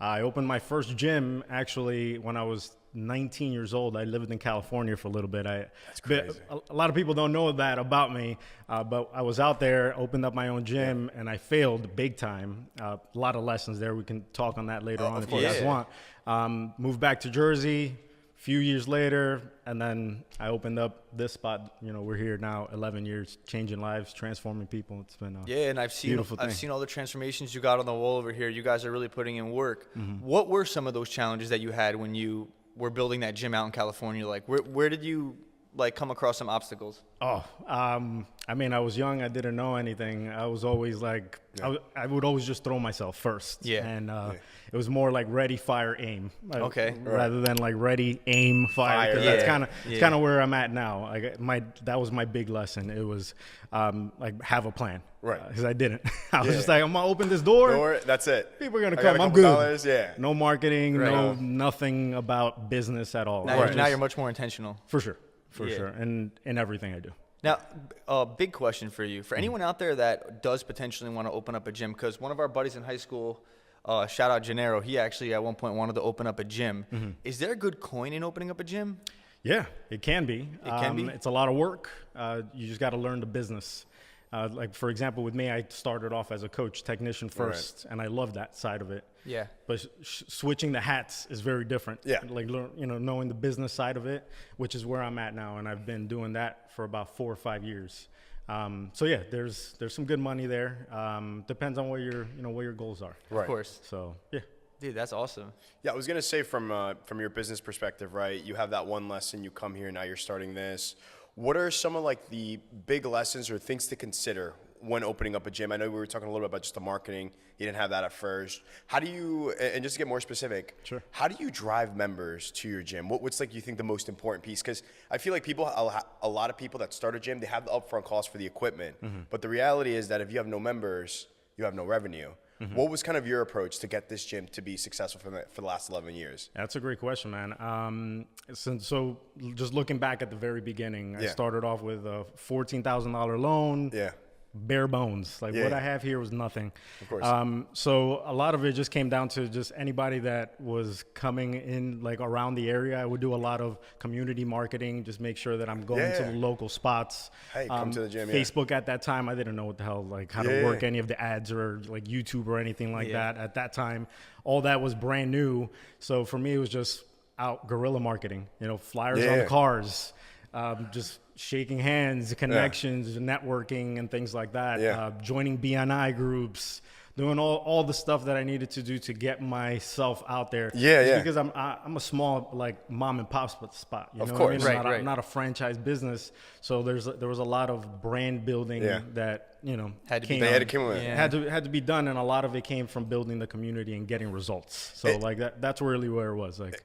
I opened my first gym actually when I was 19 years old. I lived in California for a little bit. That's crazy. A lot of people don't know that about me, but I was out there, opened up my own gym, and I failed big time. A lot of lessons there. We can talk on that later on if you guys want. Moved back to Jersey. Few years later, and then I opened up this spot. You know, we're here now, 11 years, changing lives, transforming people. It's been a and I've seen all the transformations you got on the wall over here. You guys are really putting in work. What were some of those challenges that you had when you were building that gym out in California? Like, where did you come across some obstacles? I mean, I was young. I didn't know anything. I was always like, I would always just throw myself first. And it was more like ready, fire, aim. Rather than like ready, aim, fire. That's kind of where I'm at now. Like that was my big lesson. It was like have a plan. Right. Because I didn't. I was just like, I'm gonna open this door. That's it. People are gonna come. I'm good. Dollars, No marketing. No nothing about business at all. Now you're much more intentional. For sure. For sure. And in everything I do. Now, a big question for you. For anyone out there that does potentially want to open up a gym, because one of our buddies in high school, shout out Gennaro, he actually at one point wanted to open up a gym. Is there a good coin in opening up a gym? Yeah, it can be. It can be? It's a lot of work. You just got to learn the business. Like, for example, with me, I started off as a coach, technician first, and I love that side of it. Yeah. But switching the hats is very different. Yeah. Like, knowing the business side of it, which is where I'm at now, and I've been doing that for about 4 or 5 years. So yeah, there's some good money there. Depends on where your goals are. Right. Of course. So yeah. Dude, that's awesome. Yeah, I was gonna say from your business perspective, right? You have that one lesson. You come here, now you're starting this. What are some of like the big lessons or things to consider when opening up a gym? I know we were talking a little bit about just the marketing. You didn't have that at first. How do you, and just to get more specific, sure, how do you drive members to your gym? What's like you think the most important piece? Because I feel like a lot of people that start a gym, they have the upfront cost for the equipment. But the reality is that if you have no members, you have no revenue. What was kind of your approach to get this gym to be successful for the last 11 years? That's a great question, man. So just looking back at the very beginning, I started off with a $14,000 loan. Yeah. Bare bones. Like what I have here was nothing. Of course. So a lot of it just came down to just anybody that was coming in like around the area. I would do a lot of community marketing, just make sure that I'm going to the local spots. Hey, come to the gym. Facebook at that time, I didn't know what the hell, like how to work any of the ads or like YouTube or anything like that. At that time, all that was brand new. So for me, it was just out guerrilla marketing, flyers on cars, just shaking hands, connections, networking, and things like that. Joining BNI groups, doing all the stuff that I needed to do to get myself out there. Because I'm a small like mom and pop spot. You know what I mean? I'm not a franchise business, so there was a lot of brand building that had to be done, and a lot of it came from building the community and getting results. So that's really where it was like.